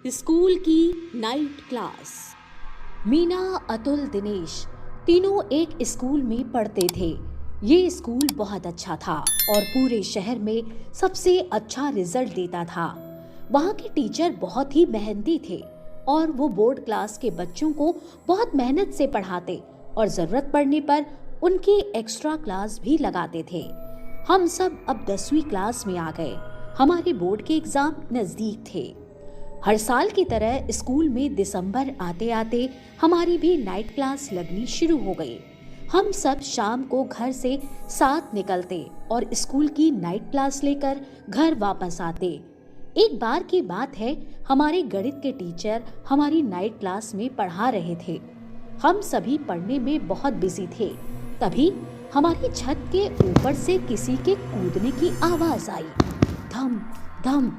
School की night class. Meena, Atul, Dinesh तीनों एक स्कूल में पढ़ते थे। ये स्कूल बहुत अच्छा था और पूरे शहर में सबसे अच्छा रिजल्ट देता था। वहाँ के टीचर बहुत ही मेहनती थे और वो बोर्ड क्लास के बच्चों को बहुत मेहनत से पढ़ाते और जरूरत पड़ने पर उनकी एक्स्ट्रा क्लास भी लगाते थे। हम सब अब 10वीं क्लास में आ गए। हमारे बोर्ड के एग्जाम नजदीक थे। हर साल की तरह स्कूल में दिसंबर आते आते हमारी भी नाइट क्लास लगनी शुरू हो गई। हम सब शाम को घर से साथ निकलते और स्कूल की नाइट क्लास लेकर घर वापस आते। एक बार की बात है, हमारे गणित के टीचर हमारी नाइट क्लास में पढ़ा रहे थे। हम सभी पढ़ने में बहुत बिजी थे। तभी हमारी छत के ऊपर से किसी के कूदने की आवाज आई, धम धम।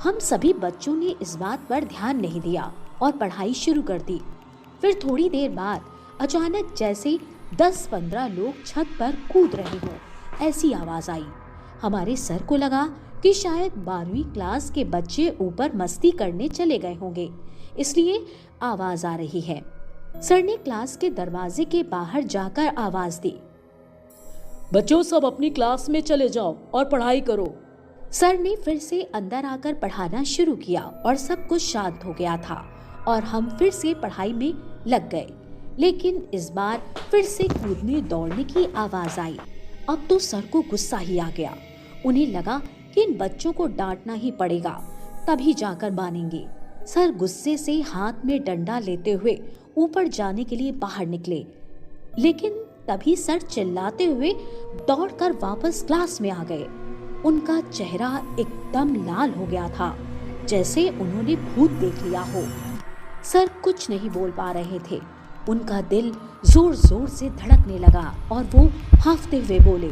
हम सभी बच्चों ने इस बात पर ध्यान नहीं दिया और पढ़ाई शुरू कर दी। फिर थोड़ी देर बाद अचानक जैसे 10-15 लोग छत पर कूद रहे हों, ऐसी आवाज आई। हमारे सर को लगा कि शायद 12वीं क्लास के बच्चे ऊपर मस्ती करने चले गए होंगे, इसलिए आवाज आ रही है। सर ने क्लास के दरवाजे के बाहर जाकर आवाज दी, बच्चों सब अपनी क्लास में चले जाओ और पढ़ाई करो। सर ने फिर से अंदर आकर पढ़ाना शुरू किया और सब कुछ शांत हो गया था और हम फिर से पढ़ाई में लग गए। लेकिन इस बार फिर से कूदने दौड़ने की आवाज आई। अब तो सर को गुस्सा ही आ गया। उन्हें लगा कि इन बच्चों को डांटना ही पड़ेगा, तभी जाकर मानेंगे। सर गुस्से से हाथ में डंडा लेते हुए ऊपर जाने के लिए बाहर निकले, लेकिन तभी सर चिल्लाते हुए दौड़कर वापस क्लास में आ गए। उनका चेहरा एकदम लाल हो गया था, जैसे उन्होंने भूत देख लिया हो। सर कुछ नहीं बोल पा रहे थे। उनका दिल जोर जोर से धड़कने लगा और वो हांफते हुए बोले,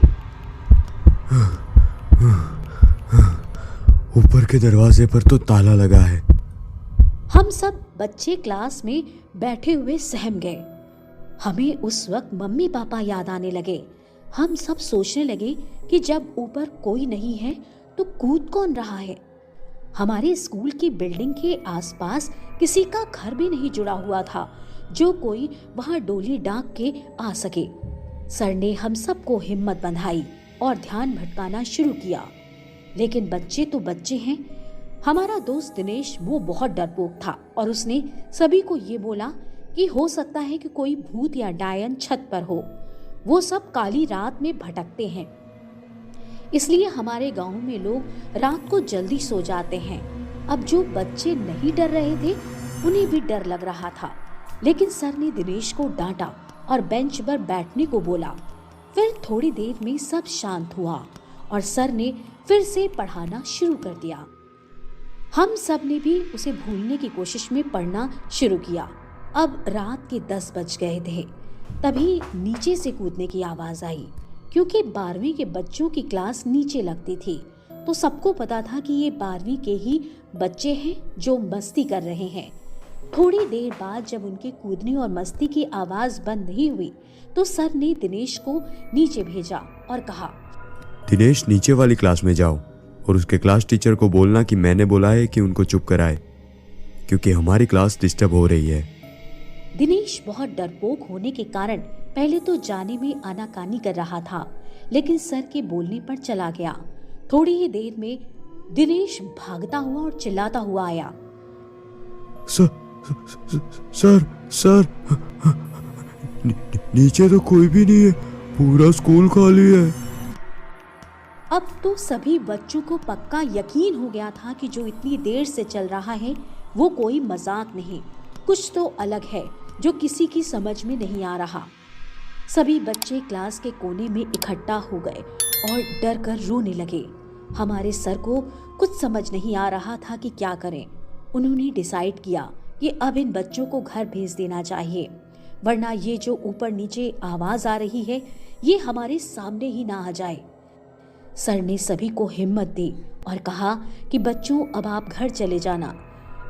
ऊपर के दरवाजे पर तो ताला लगा है। हम सब बच्चे क्लास में बैठे हुए सहम गए। हमें उस वक्त मम्मी पापा याद आने लगे। हम सब सोचने लगे कि जब ऊपर कोई नहीं है तो कूद कौन रहा है। हमारे स्कूल की बिल्डिंग के आसपास किसी का घर भी नहीं जुड़ा हुआ था जो कोई वहां डोली डांक के आ सके। सर ने हम सबको हिम्मत बंधाई और ध्यान भटकाना शुरू किया, लेकिन बच्चे तो बच्चे हैं। हमारा दोस्त दिनेश वो बहुत डरपोक था और उसने सभी को ये बोला कि हो सकता है कि कोई भूत या डायन छत पर हो। वो सब काली रात में भटकते हैं, इसलिए हमारे गांव में लोग रात को जल्दी सो जाते हैं। अब जो बच्चे नहीं डर रहे थे उन्हें भी डर लग रहा था, लेकिन सर ने दिनेश को डांटा और बेंच पर बैठने को बोला। फिर थोड़ी देर में सब शांत हुआ और सर ने फिर से पढ़ाना शुरू कर दिया। हम सब ने भी उसे भूलने की कोशिश में पढ़ना शुरू किया। अब रात के 10 बज गए थे। तभी नीचे से कूदने की आवाज आई। क्योंकि 12वीं के बच्चों की क्लास नीचे लगती थी, तो सबको पता था कि ये 12वीं के ही बच्चे हैं जो मस्ती कर रहे हैं। थोड़ी देर बाद जब उनके कूदने और मस्ती की आवाज बंद नहीं हुई, तो सर ने दिनेश को नीचे भेजा और कहा, दिनेश नीचे वाली क्लास में जाओ और उसके क्लास टीचर को बोलना कि मैंने बोला है कि उनको चुप कराए, क्योंकि हमारी क्लास डिस्टर्ब हो रही है। दिनेश बहुत डरपोक होने के कारण पहले तो जाने में आनाकानी कर रहा था, लेकिन सर के बोलने पर चला गया। थोड़ी ही देर में दिनेश भागता हुआ और चिल्लाता हुआ आया, सर नीचे तो कोई भी नहीं है, पूरा स्कूल खाली है। अब तो सभी बच्चों को पक्का यकीन हो गया था कि जो इतनी देर से चल रहा है वो कोई मजाक नहीं, कुछ तो अलग है जो किसी की समझ में नहीं आ रहा। सभी बच्चे क्लास के कोने में इकट्ठा हो गए और डर कर रोने लगे। हमारे सर को कुछ समझ नहीं आ रहा था कि क्या करें। उन्होंने डिसाइड किया कि अब इन बच्चों को घर भेज देना चाहिए, वरना ये जो ऊपर नीचे आवाज आ रही है ये हमारे सामने ही ना आ जाए। सर ने सभी को हिम्मत दी और कहा कि बच्चों अब आप घर चले जाना,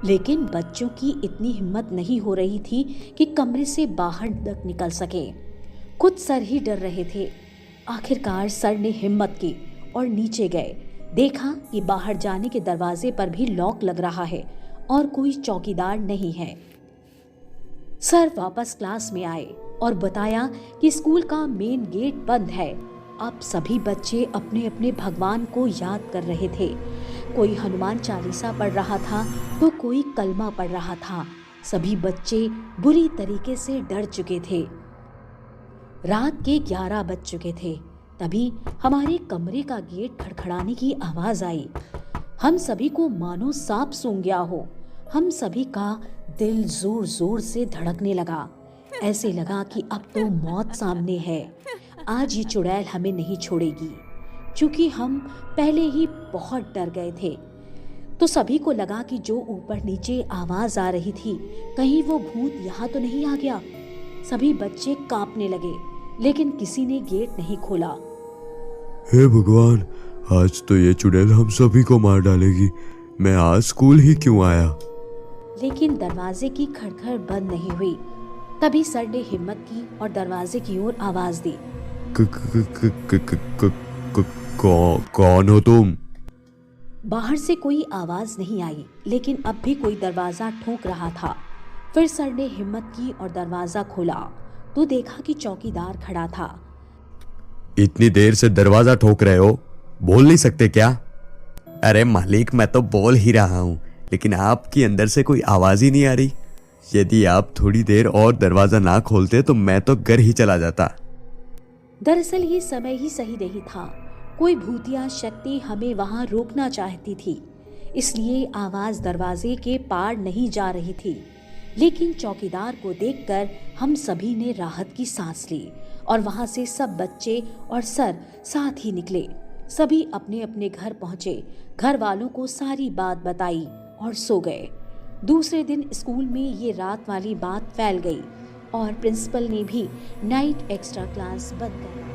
लेकिन बच्चों की इतनी हिम्मत नहीं हो रही थी कि कमरे से बाहर तक निकल सके। खुद सर ही डर रहे थे। आखिरकार सर ने हिम्मत की और नीचे गए। देखा कि बाहर जाने के दरवाजे पर भी लॉक लग रहा है और कोई चौकीदार नहीं है। सर वापस क्लास में आए और बताया कि स्कूल का मेन गेट बंद है। अब सभी बच्चे अपने अपने भगवान को याद कर रहे थे। कोई हनुमान चालीसा पढ़ रहा था तो कोई कलमा पढ़ रहा था। सभी बच्चे बुरी तरीके से डर चुके थे। रात के 11 बज चुके थे। तभी हमारे कमरे का गेट खड़खड़ाने की आवाज आई। हम सभी को मानो सांप सूंघ गया हो। हम सभी का दिल जोर जोर से धड़कने लगा। ऐसे लगा कि अब तो मौत सामने है। आज ये चुड़ैल हमें नहीं छोड़ेगी। चूंकि हम पहले ही बहुत डर गए थे तो सभी को लगा कि जो ऊपर नीचे आवाज आ रही थी, कहीं वो भूत यहाँ तो नहीं आ गया। सभी बच्चे कांपने लगे, लेकिन किसी ने गेट नहीं खोला। हे भगवान, आज तो ये चुड़ैल हम सभी को मार डालेगी। मैं आज स्कूल ही क्यों आया? लेकिन दरवाजे की खड़खड़ बंद नहीं हुई। तभी सर ने हिम्मत की और दरवाजे की ओर आवाज दी। कौन हो तुम? बाहर से कोई आवाज नहीं आई, लेकिन अब भी कोई दरवाजा ठोक रहा था। फिर सर ने हिम्मत की और दरवाजा खोला तो देखा कि चौकीदार खड़ा था। इतनी देर से दरवाजा ठोक रहे हो, बोल नहीं सकते क्या? अरे मालिक, मैं तो बोल ही रहा हूँ, लेकिन आपकी अंदर से कोई आवाज ही नहीं आ रही। यदि आप थोड़ी देर और दरवाजा ना खोलते तो मैं तो घर ही चला जाता। दरअसल ये समय ही सही नहीं था। कोई भूतिया शक्ति हमें वहां रोकना चाहती थी, इसलिए आवाज दरवाजे के पार नहीं जा रही थी। लेकिन चौकीदार को देखकर हम सभी ने राहत की सांस ली और वहां से सब बच्चे और सर साथ ही निकले। सभी अपने अपने घर पहुंचे, घर वालों को सारी बात बताई और सो गए। दूसरे दिन स्कूल में ये रात वाली बात फैल गई और प्रिंसिपल ने भी नाइट एक्स्ट्रा क्लास बंद कर दी।